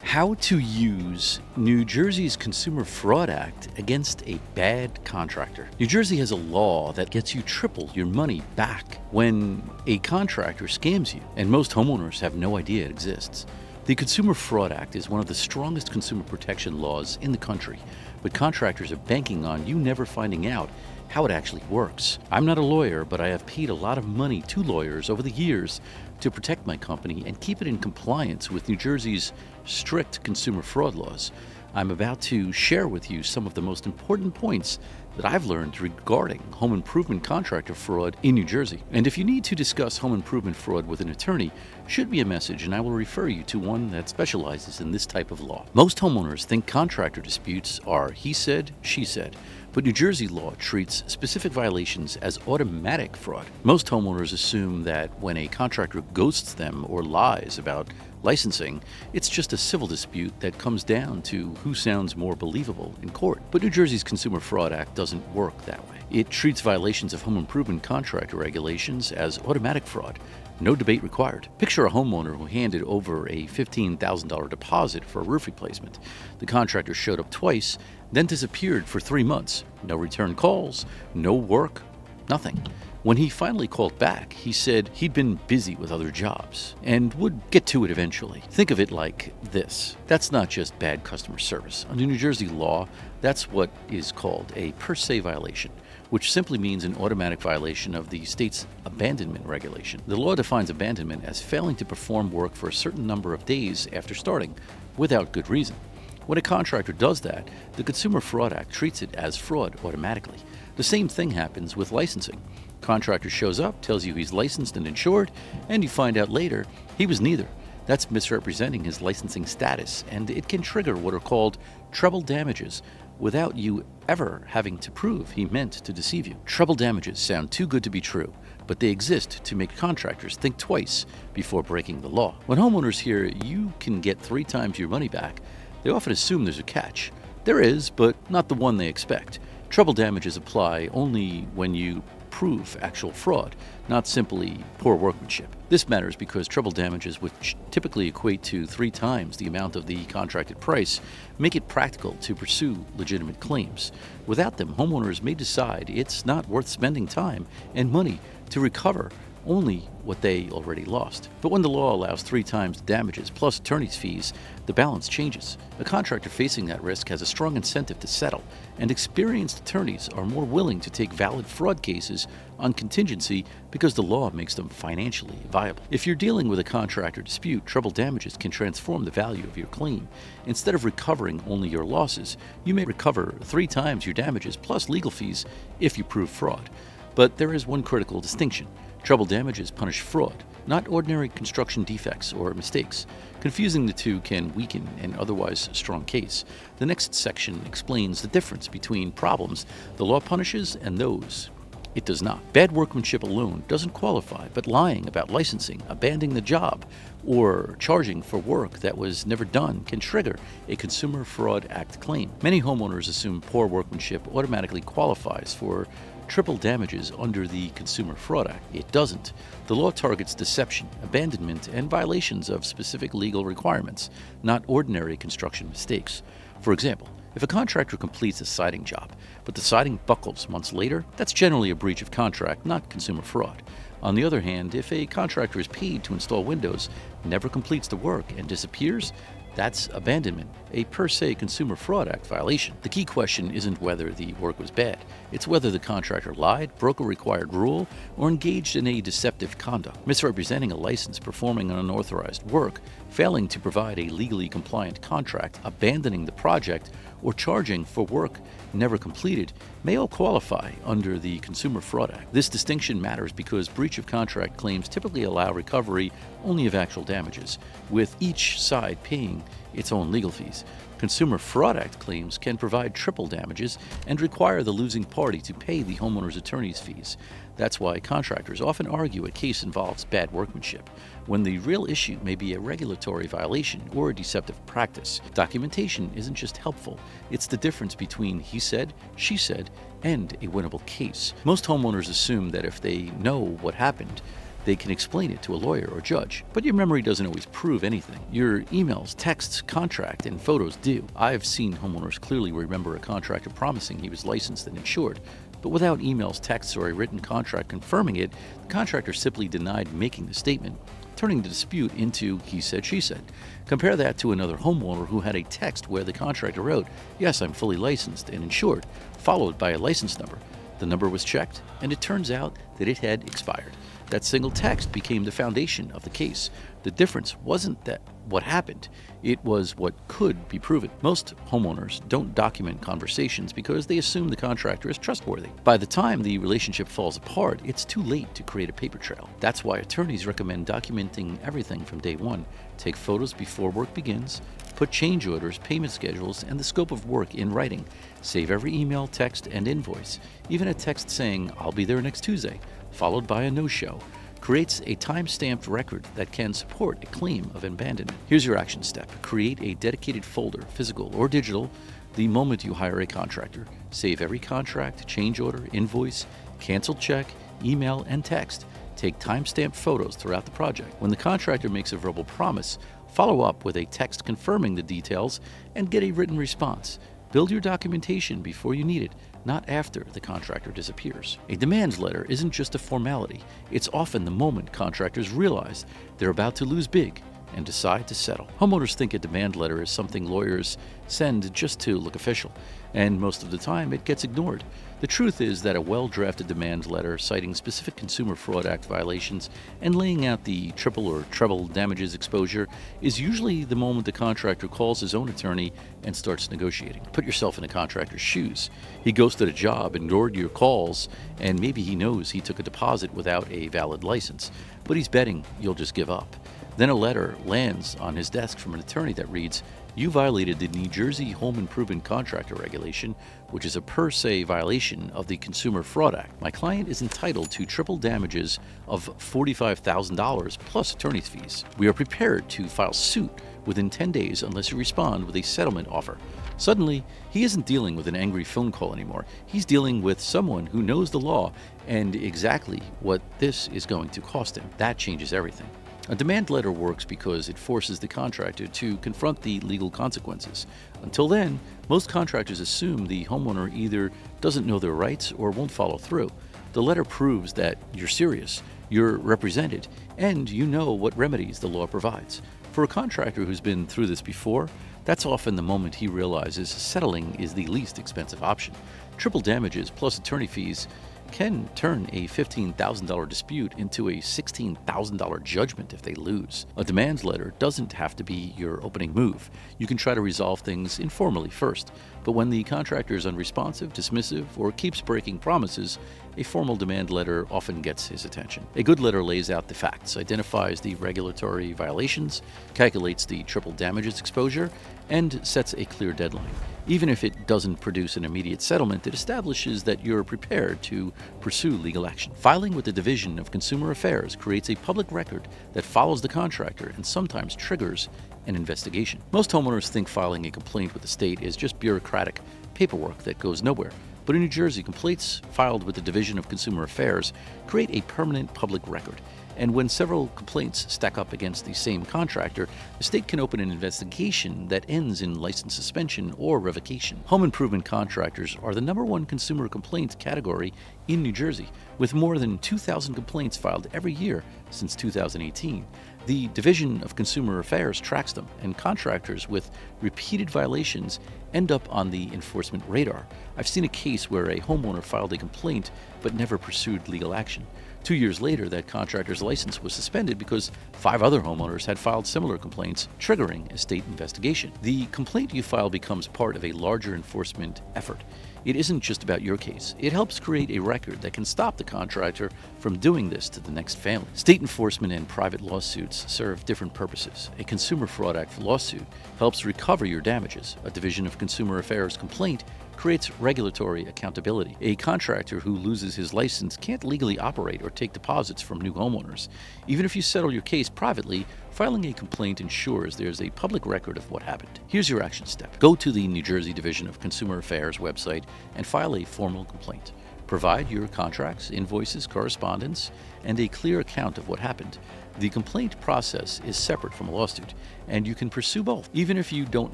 How to use New Jersey's Consumer Fraud Act against a bad contractor. New Jersey has a law that gets you triple your money back when a contractor scams you, and most homeowners have no idea it exists. The Consumer Fraud Act is one of the strongest consumer protection laws in the country, but contractors are banking on you never finding out how it actually works. I'm not a lawyer, but I have paid a lot of money to lawyers over the years to protect my company and keep it in compliance with New Jersey's strict consumer fraud laws. I'm about to share with you some of the most important points that I've learned regarding home improvement contractor fraud in New Jersey. And if you need to discuss home improvement fraud with an attorney, shoot me a message and I will refer you to one that specializes in this type of law. Most homeowners think contractor disputes are he said, she said, but New Jersey law treats specific violations as automatic fraud. Most homeowners assume that when a contractor ghosts them or lies about licensing, it's just a civil dispute that comes down to who sounds more believable in court. But New Jersey's Consumer Fraud Act doesn't work that way. It treats violations of home improvement contractor regulations as automatic fraud. No debate required. Picture a homeowner who handed over a $15,000 deposit for a roof replacement. The contractor showed up twice, then disappeared for 3 months. No return calls, no work, nothing. When he finally called back, he said he'd been busy with other jobs and would get to it eventually. Think of it like this. That's not just bad customer service. Under New Jersey law, that's what is called a per se violation, which simply means an automatic violation of the state's abandonment regulation. The law defines abandonment as failing to perform work for a certain number of days after starting without good reason. When a contractor does that, the Consumer Fraud Act treats it as fraud automatically. The same thing happens with licensing. Contractor shows up, tells you he's licensed and insured, and you find out later he was neither. That's misrepresenting his licensing status, and it can trigger what are called treble damages without you ever having to prove he meant to deceive you. Treble damages sound too good to be true, but they exist to make contractors think twice before breaking the law. When homeowners hear you can get 3 times your money back, they often assume there's a catch. There is, but not the one they expect. Treble damages apply only when you prove actual fraud, not simply poor workmanship. This matters because treble damages, which typically equate to 3 times the amount of the contracted price, make it practical to pursue legitimate claims. Without them, homeowners may decide it's not worth spending time and money to recover only what they already lost. But when the law allows 3 times the damages plus attorney's fees, the balance changes. A contractor facing that risk has a strong incentive to settle, and experienced attorneys are more willing to take valid fraud cases on contingency because the law makes them financially viable. If you're dealing with a contractor dispute, treble damages can transform the value of your claim. Instead of recovering only your losses, you may recover 3 times your damages plus legal fees if you prove fraud. But there is one critical distinction. Treble damages punish fraud, not ordinary construction defects or mistakes. Confusing the two can weaken an otherwise strong case. The next section explains the difference between problems the law punishes and those it does not. Bad workmanship alone doesn't qualify, but lying about licensing, abandoning the job, or charging for work that was never done can trigger a Consumer Fraud Act claim. Many homeowners assume poor workmanship automatically qualifies for triple damages under the Consumer Fraud Act. It doesn't. The law targets deception, abandonment, and violations of specific legal requirements, not ordinary construction mistakes. For example, if a contractor completes a siding job, but the siding buckles months later, that's generally a breach of contract, not consumer fraud. On the other hand, if a contractor is paid to install windows, never completes the work, and disappears, that's abandonment, a per se Consumer Fraud Act violation. The key question isn't whether the work was bad. It's whether the contractor lied, broke a required rule, or engaged in a deceptive conduct. Misrepresenting a license, performing unauthorized work, failing to provide a legally compliant contract, abandoning the project, or charging for work never completed may all qualify under the Consumer Fraud Act. This distinction matters because breach of contract claims typically allow recovery only of actual damages, with each side paying its own legal fees. Consumer Fraud Act claims can provide triple damages and require the losing party to pay the homeowner's attorney's fees. That's why contractors often argue a case involves bad workmanship, when the real issue may be a regulatory violation or a deceptive practice. Documentation isn't just helpful, it's the difference between he said, she said, and a winnable case. Most homeowners assume that if they know what happened, they can explain it to a lawyer or judge. But your memory doesn't always prove anything. Your emails, texts, contract, and photos do. I've seen homeowners clearly remember a contractor promising he was licensed and insured, but without emails, texts, or a written contract confirming it, the contractor simply denied making the statement, turning the dispute into he said, she said. Compare that to another homeowner who had a text where the contractor wrote, "Yes, I'm fully licensed and insured," followed by a license number. The number was checked, and it turns out that it had expired. That single text became the foundation of the case. The difference wasn't that what happened, it was what could be proven. Most homeowners don't document conversations because they assume the contractor is trustworthy. By the time the relationship falls apart, it's too late to create a paper trail. That's why attorneys recommend documenting everything from day one. Take photos before work begins, put change orders, payment schedules, and the scope of work in writing. Save every email, text, and invoice. Even a text saying, "I'll be there next Tuesday," followed by a no-show, creates a time-stamped record that can support a claim of abandonment. Here's your action step. Create a dedicated folder, physical or digital, the moment you hire a contractor. Save every contract, change order, invoice, canceled check, email, and text. Take time-stamped photos throughout the project. When the contractor makes a verbal promise, follow up with a text confirming the details and get a written response. Build your documentation before you need it, not after the contractor disappears. A demand letter isn't just a formality. It's often the moment contractors realize they're about to lose big and decide to settle. Homeowners think a demand letter is something lawyers send just to look official, and most of the time it gets ignored. The truth is that a well-drafted demand letter citing specific Consumer Fraud Act violations and laying out the triple or treble damages exposure is usually the moment the contractor calls his own attorney and starts negotiating. Put yourself in a contractor's shoes. He ghosted a job, ignored your calls, and maybe he knows he took a deposit without a valid license, but he's betting you'll just give up. Then a letter lands on his desk from an attorney that reads, "You violated the New Jersey Home Improvement Contractor Regulation, which is a per se violation of the Consumer Fraud Act. My client is entitled to triple damages of $45,000 plus attorney's fees. We are prepared to file suit within 10 days unless you respond with a settlement offer." Suddenly, he isn't dealing with an angry phone call anymore. He's dealing with someone who knows the law and exactly what this is going to cost him. That changes everything. A demand letter works because it forces the contractor to confront the legal consequences. Until then, most contractors assume the homeowner either doesn't know their rights or won't follow through. The letter proves that you're serious, you're represented, and you know what remedies the law provides. For a contractor who's been through this before, that's often the moment he realizes settling is the least expensive option. Triple damages plus attorney fees can turn a $15,000 dispute into a $16,000 judgment if they lose. A demand letter doesn't have to be your opening move. You can try to resolve things informally first, but when the contractor is unresponsive, dismissive, or keeps breaking promises, a formal demand letter often gets his attention. A good letter lays out the facts, identifies the regulatory violations, calculates the triple damages exposure, and sets a clear deadline. Even if it doesn't produce an immediate settlement, it establishes that you're prepared to pursue legal action. Filing with the Division of Consumer Affairs creates a public record that follows the contractor and sometimes triggers an investigation. Most homeowners think filing a complaint with the state is just bureaucratic paperwork that goes nowhere. But in New Jersey, complaints filed with the Division of Consumer Affairs create a permanent public record. And when several complaints stack up against the same contractor, the state can open an investigation that ends in license suspension or revocation. Home improvement contractors are the #1 consumer complaints category in New Jersey, with more than 2,000 complaints filed every year since 2018. The Division of Consumer Affairs tracks them, and contractors with repeated violations end up on the enforcement radar. I've seen a case where a homeowner filed a complaint but never pursued legal action. 2 years later, that contractor's license was suspended because 5 other homeowners had filed similar complaints, triggering a state investigation. The complaint you file becomes part of a larger enforcement effort. It isn't just about your case. It helps create a record that can stop the contractor from doing this to the next family. State enforcement and private lawsuits serve different purposes. A Consumer Fraud Act lawsuit helps recover your damages. A Division of Consumer Affairs complaint creates regulatory accountability. A contractor who loses his license can't legally operate or take deposits from new homeowners. Even if you settle your case privately, filing a complaint ensures there's a public record of what happened. Here's your action step. Go to the New Jersey Division of Consumer Affairs website and file a formal complaint. Provide your contracts, invoices, correspondence, and a clear account of what happened. The complaint process is separate from a lawsuit, and you can pursue both. Even if you don't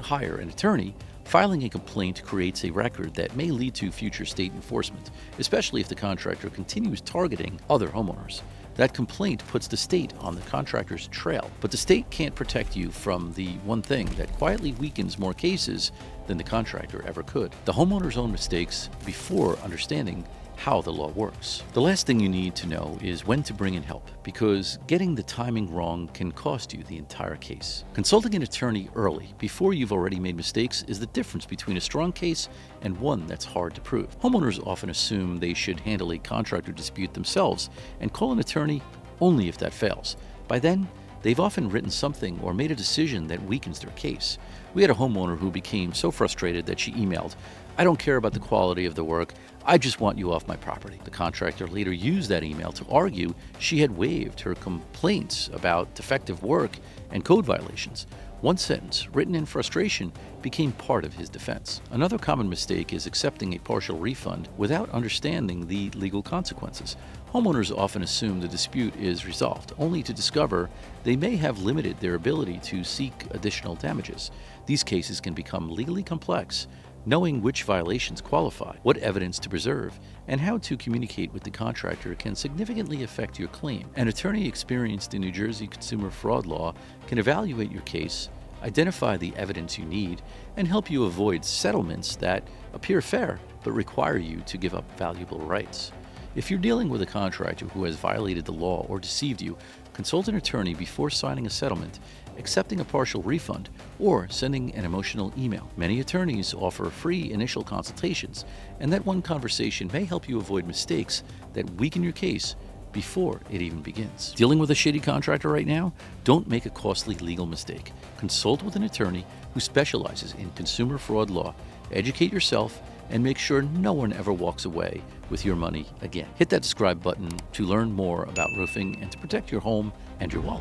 hire an attorney, filing a complaint creates a record that may lead to future state enforcement, especially if the contractor continues targeting other homeowners. That complaint puts the state on the contractor's trail, but the state can't protect you from the one thing that quietly weakens more cases than the contractor ever could: the homeowner's own mistakes before understanding how the law works. The last thing you need to know is when to bring in help, because getting the timing wrong can cost you the entire case. Consulting an attorney early, before you've already made mistakes, is the difference between a strong case and one that's hard to prove. Homeowners often assume they should handle a contractor dispute themselves and call an attorney only if that fails. By then, they've often written something or made a decision that weakens their case. We had a homeowner who became so frustrated that she emailed, "I don't care about the quality of the work, I just want you off my property." The contractor later used that email to argue she had waived her complaints about defective work and code violations. One sentence, written in frustration, became part of his defense. Another common mistake is accepting a partial refund without understanding the legal consequences. Homeowners often assume the dispute is resolved, only to discover they may have limited their ability to seek additional damages. These cases can become legally complex. Knowing which violations qualify, what evidence to preserve, and how to communicate with the contractor can significantly affect your claim. An attorney experienced in New Jersey consumer fraud law can evaluate your case, identify the evidence you need, and help you avoid settlements that appear fair but require you to give up valuable rights. If you're dealing with a contractor who has violated the law or deceived you, consult an attorney before signing a settlement, accepting a partial refund, or sending an emotional email. Many attorneys offer free initial consultations, and that one conversation may help you avoid mistakes that weaken your case before it even begins. Dealing with a shady contractor right now? Don't make a costly legal mistake. Consult with an attorney who specializes in consumer fraud law. Educate yourself and make sure no one ever walks away with your money again. Hit that subscribe button to learn more about roofing and to protect your home and your wallet.